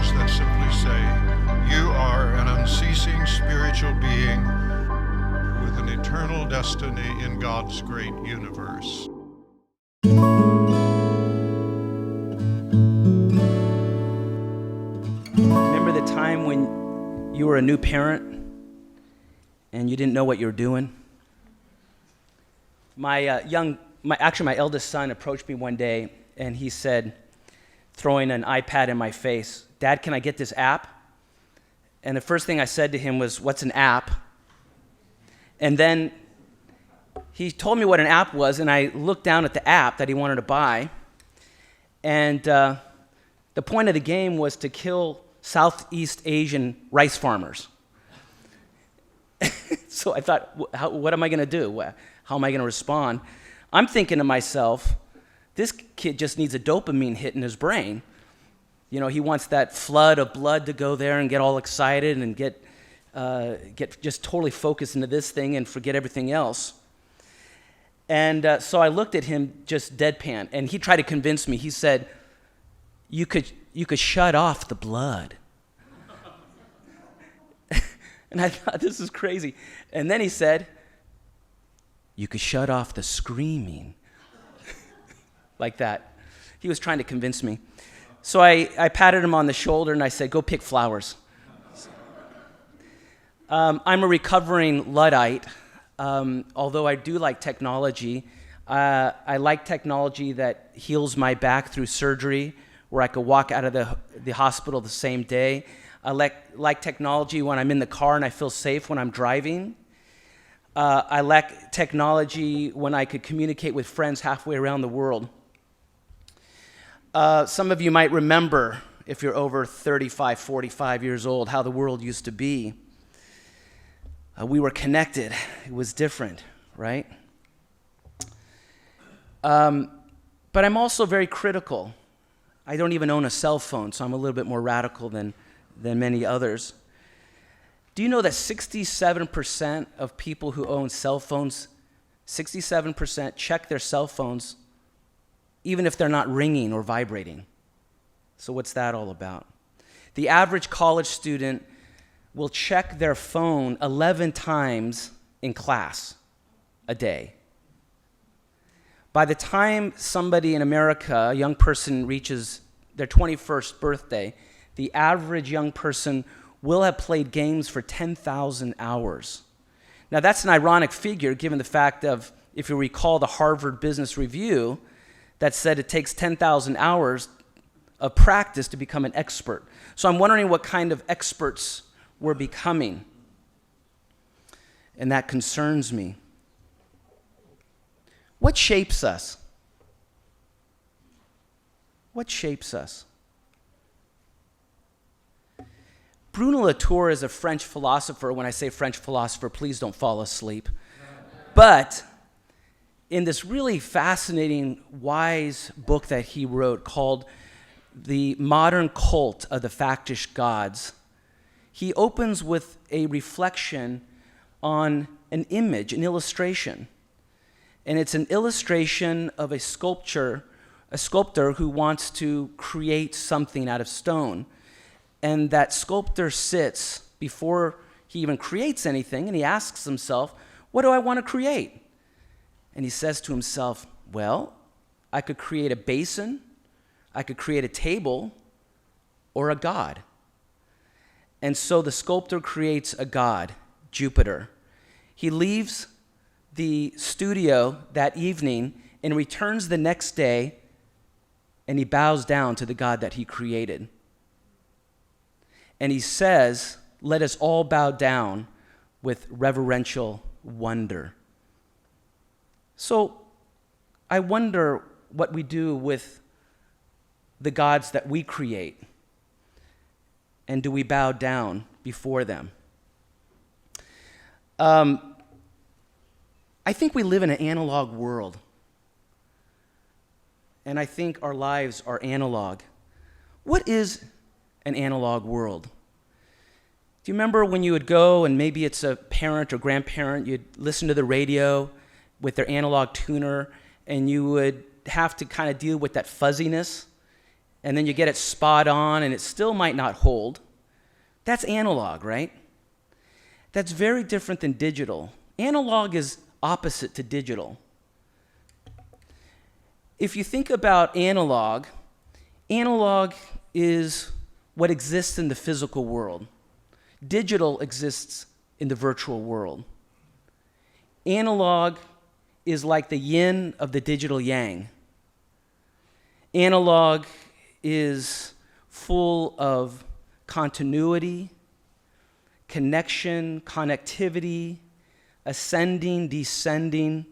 words that simply say, you are an unceasing spiritual being with an eternal destiny in God's great universe. Remember the time when you were a new parent and you didn't know what you were doing? My eldest son approached me one day and he said, throwing an iPad in my face, "Dad, can I get this app?" And the first thing I said to him was, "What's an app?" And then he told me what an app was, and I looked down at the app that he wanted to buy. And the point of the game was to kill Southeast Asian rice farmers. So I thought, what am I going to do? How am I going to respond? I'm thinking to myself, this kid just needs a dopamine hit in his brain. You know, he wants that flood of blood to go there and get all excited and get just totally focused into this thing and forget everything else. And so I looked at him just deadpan, and he tried to convince me. He said, you could shut off the blood. And I thought, this is crazy. And then he said, you could shut off the screaming. Like that. He was trying to convince me. So I patted him on the shoulder and I said, go pick flowers. I'm a recovering Luddite, although I do like technology. I like technology that heals my back through surgery, where I could walk out of the hospital the same day. I like technology when I'm in the car and I feel safe when I'm driving. I like technology when I could communicate with friends halfway around the world. Some of you might remember, if you're over 35, 45 years old, how the world used to be. We were connected. It was different, right? But I'm also very critical. I don't even own a cell phone, so I'm a little bit more radical than many others. Do you know that 67% of people who own cell phones, 67% check their cell phones even if they're not ringing or vibrating? So what's that all about? The average college student will check their phone 11 times in class a day. By the time somebody in America, a young person, reaches their 21st birthday, the average young person will have played games for 10,000 hours. Now that's an ironic figure given the fact of, if you recall the Harvard Business Review, that said it takes 10,000 hours of practice to become an expert. So I'm wondering what kind of experts we're becoming. And that concerns me. What shapes us? What shapes us? Bruno Latour is a French philosopher. When I say French philosopher, please don't fall asleep. But in this really fascinating, wise book that he wrote called The Modern Cult of the Factish Gods, he opens with a reflection on an image, an illustration. And it's an illustration of a sculptor who wants to create something out of stone. And that sculptor sits before he even creates anything, and he asks himself, what do I want to create? And he says to himself, well, I could create a basin, I could create a table, or a god. And so the sculptor creates a god, Jupiter. He leaves the studio that evening and returns the next day, and he bows down to the god that he created. And he says, let us all bow down with reverential wonder. So I wonder what we do with the gods that we create. And do we bow down before them? I think we live in an analog world. And I think our lives are analog. What is an analog world? Do you remember when you would go, and maybe it's a parent or grandparent, you'd listen to the radio with their analog tuner, and you would have to kind of deal with that fuzziness and then you get it spot on and it still might not hold. That's analog, right? That's very different than digital. Analog is opposite to digital. If you think about analog is what exists in the physical world. Digital exists in the virtual world. Analog is like the yin of the digital yang. Analog is full of continuity, connection, connectivity, ascending, descending,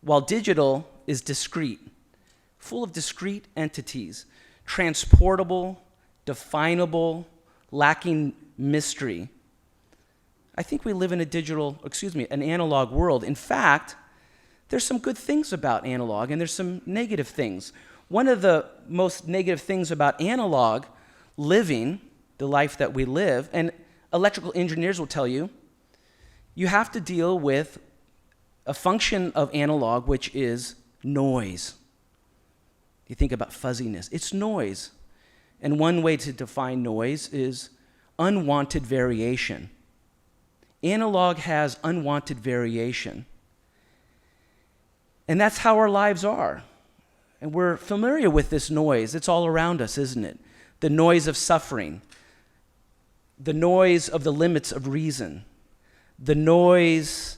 while digital is discrete, full of discrete entities, transportable, definable, lacking mystery. I think we live in an analog world. In fact, there's some good things about analog and there's some negative things. One of the most negative things about analog living, the life that we live, and electrical engineers will tell you, you have to deal with a function of analog, which is noise. You think about fuzziness. It's noise. And one way to define noise is unwanted variation. Analog has unwanted variation. And that's how our lives are. And we're familiar with this noise. It's all around us, isn't it? The noise of suffering, the noise of the limits of reason, the noise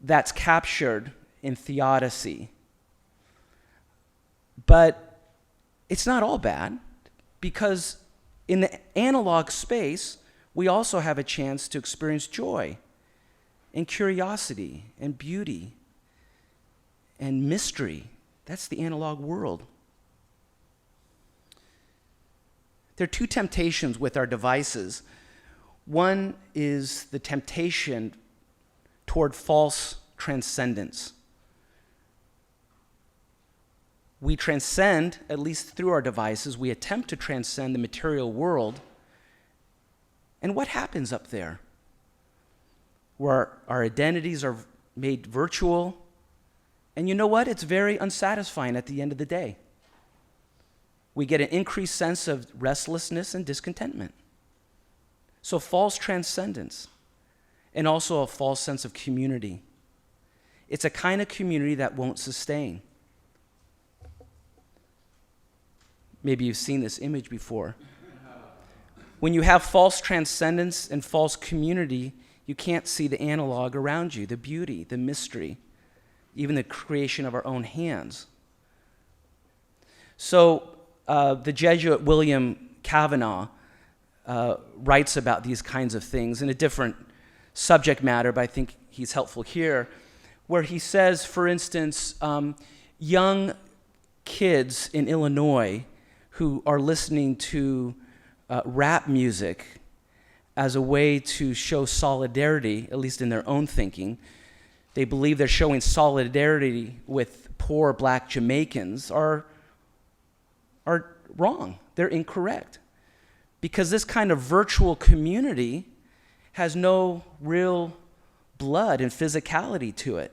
that's captured in theodicy. But it's not all bad, because in the analog space, we also have a chance to experience joy and curiosity and beauty and mystery. That's the analog world. There are two temptations with our devices. One is the temptation toward false transcendence. We transcend, at least through our devices, we attempt to transcend the material world. And what happens up there? Where our identities are made virtual. And you know what? It's very unsatisfying at the end of the day. We get an increased sense of restlessness and discontentment. So false transcendence, and also a false sense of community. It's a kind of community that won't sustain. Maybe you've seen this image before. When you have false transcendence and false community, you can't see the analog around you, the beauty, the mystery, even the creation of our own hands. So the Jesuit William Kavanaugh writes about these kinds of things in a different subject matter, but I think he's helpful here, where he says, for instance, young kids in Illinois who are listening to rap music as a way to show solidarity, at least in their own thinking. They believe they're showing solidarity with poor black Jamaicans are wrong. They're incorrect. Because this kind of virtual community has no real blood and physicality to it.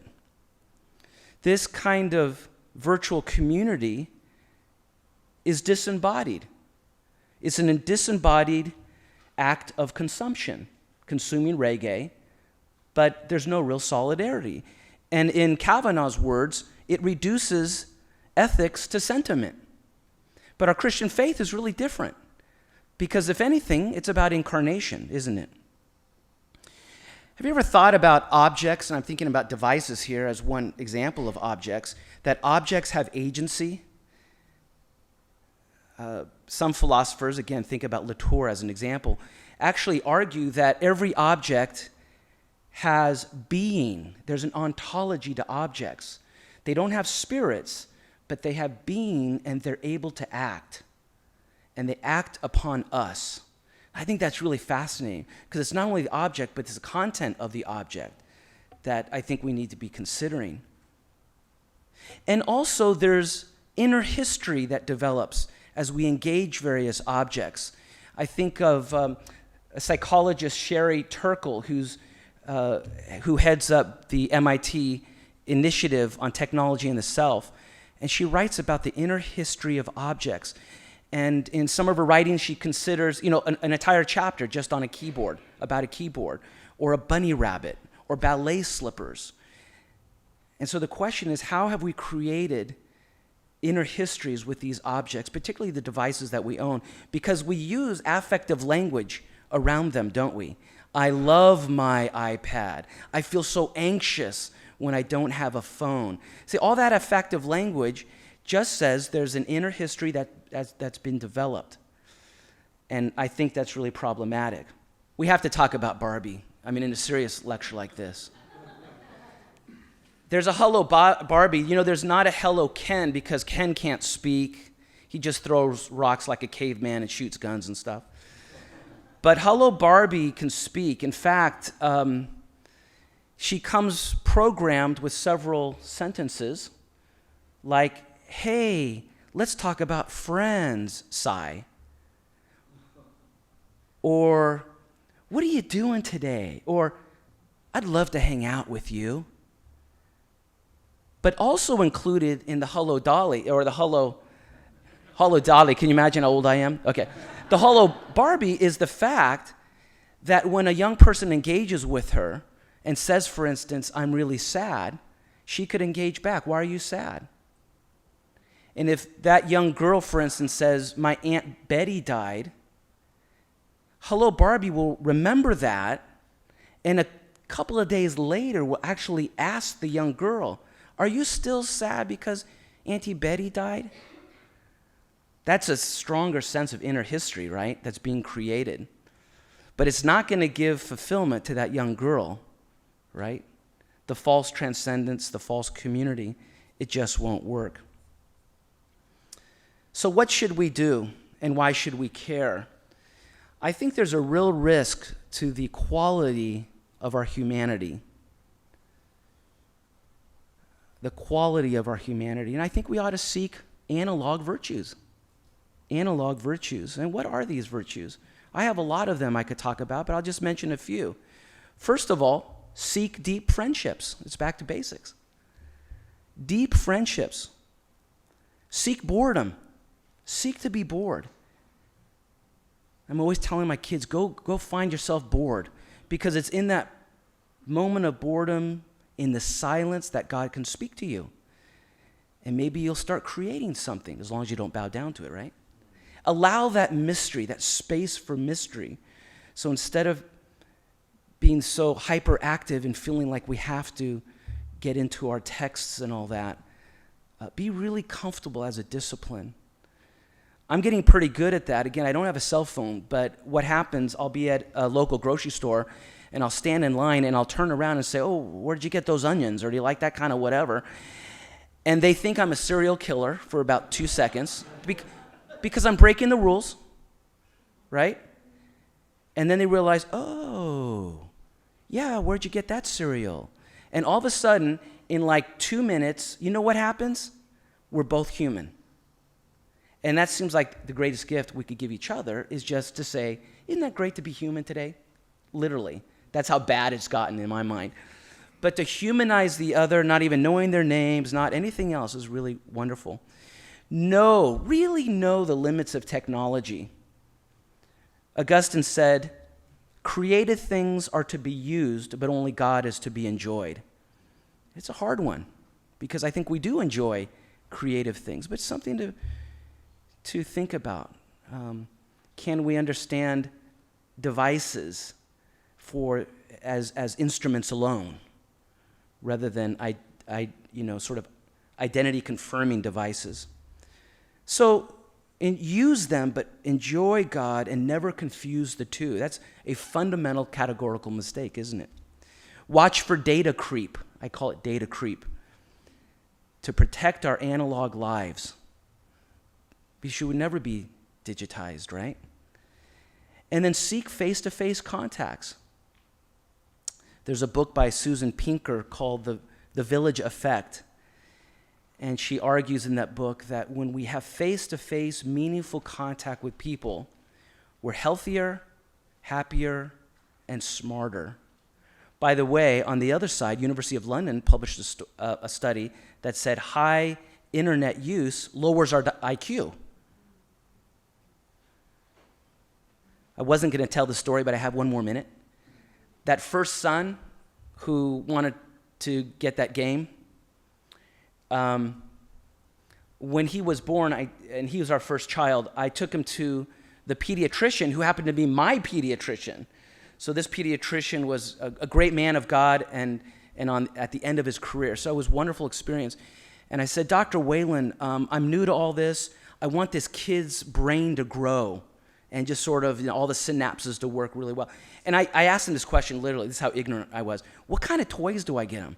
This kind of virtual community is disembodied. It's a disembodied act of consumption, consuming reggae, but there's no real solidarity. And in Kavanaugh's words, it reduces ethics to sentiment. But our Christian faith is really different, because if anything, it's about incarnation, isn't it? Have you ever thought about objects, and I'm thinking about devices here as one example of objects, that objects have agency? Some philosophers, again, think about Latour as an example, actually argue that every object has being. There's an ontology to objects. They don't have spirits, but they have being, and they're able to act. And they act upon us. I think that's really fascinating, because it's not only the object, but it's the content of the object that I think we need to be considering. And also there's inner history that develops as we engage various objects. I think of a psychologist, Sherry Turkle, who heads up the MIT Initiative on Technology and the Self. And she writes about the inner history of objects. And in some of her writings, she considers, an entire chapter just on a keyboard, about a keyboard, or a bunny rabbit, or ballet slippers. And so the question is, how have we created inner histories with these objects, particularly the devices that we own? Because we use affective language around them, don't we? I love my iPad. I feel so anxious when I don't have a phone. See, all that affective language just says there's an inner history that's been developed. And I think that's really problematic. We have to talk about Barbie. I mean, in a serious lecture like this. There's a hello Barbie. There's not a hello Ken because Ken can't speak. He just throws rocks like a caveman and shoots guns and stuff. But hello Barbie can speak. In fact, she comes programmed with several sentences like, hey, let's talk about friends, sigh. Or, what are you doing today? Or, I'd love to hang out with you. But also included in the hello Dolly, or the hello Dolly, can you imagine how old I am? Okay. The hello Barbie is the fact that when a young person engages with her and says, for instance, I'm really sad, she could engage back, why are you sad? And if that young girl, for instance, says, my Aunt Betty died, hello Barbie will remember that, and a couple of days later will actually ask the young girl, are you still sad because Auntie Betty died? That's a stronger sense of inner history, right? That's being created. But it's not going to give fulfillment to that young girl, right? The false transcendence, the false community, it just won't work. So what should we do, and why should we care? I think there's a real risk to the quality of our humanity. The quality of our humanity. And I think we ought to seek analog virtues. Analog virtues. And what are these virtues? I have a lot of them I could talk about, but I'll just mention a few. First of all, seek deep friendships. It's back to basics. Deep friendships. Seek boredom. Seek to be bored. I'm always telling my kids, go find yourself bored, because it's in that moment of boredom, in the silence, that God can speak to you. And maybe you'll start creating something, as long as you don't bow down to it, right? Allow that mystery, that space for mystery. So instead of being so hyperactive and feeling like we have to get into our texts and all that, be really comfortable as a discipline. I'm getting pretty good at that. Again, I don't have a cell phone, but what happens, I'll be at a local grocery store, and I'll stand in line, and I'll turn around and say, oh, where'd you get those onions? Or do you like that kind of whatever? And they think I'm a serial killer for about 2 seconds because I'm breaking the rules, right? And then they realize, oh, yeah, where'd you get that cereal? And all of a sudden, in like 2 minutes, you know what happens? We're both human. And that seems like the greatest gift we could give each other is just to say, isn't that great to be human today? Literally. That's how bad it's gotten in my mind. But to humanize the other, not even knowing their names, not anything else, is really wonderful. Really know the limits of technology. Augustine said, created things are to be used, but only God is to be enjoyed. It's a hard one, because I think we do enjoy creative things, but it's something to think about. Can we understand devices as instruments alone, rather than sort of identity confirming devices? So use them, but enjoy God and never confuse the two. That's a fundamental categorical mistake, isn't it? Watch for data creep. I call it data creep. To protect our analog lives. We should never be digitized, right? And then seek face-to-face contacts. There's a book by Susan Pinker called The Village Effect. And she argues in that book that when we have face-to-face, meaningful contact with people, we're healthier, happier, and smarter. By the way, on the other side, University of London published a study that said high internet use lowers our IQ. I wasn't going to tell the story, but I have one more minute. That first son who wanted to get that game, when he was born, and he was our first child, I took him to the pediatrician who happened to be my pediatrician. So this pediatrician was a great man of God and at the end of his career. So it was a wonderful experience. And I said, Dr. Whalen, I'm new to all this. I want this kid's brain to grow and just sort of, all the synapses to work really well. And I asked him this question, literally, this is how ignorant I was. What kind of toys do I get him?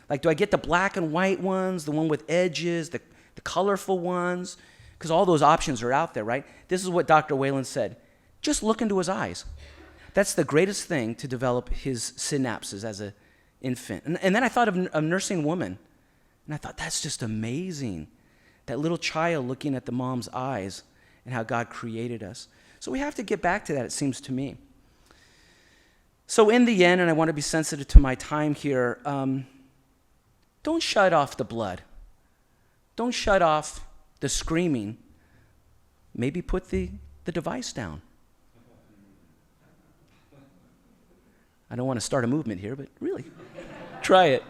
Like, do I get the black and white ones, the one with edges, the colorful ones? Because all those options are out there, right? This is what Dr. Whalen said. Just look into his eyes. That's the greatest thing to develop his synapses as an infant. And then I thought of a nursing woman. And I thought, that's just amazing. That little child looking at the mom's eyes and how God created us. So we have to get back to that, it seems to me. So in the end, and I want to be sensitive to my time here, don't shut off the blood. Don't shut off the screaming. Maybe put the device down. I don't want to start a movement here, but really, try it.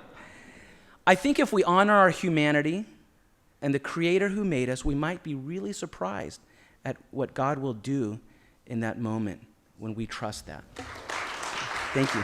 I think if we honor our humanity and the Creator who made us, we might be really surprised at what God will do in that moment when we trust that. Thank you.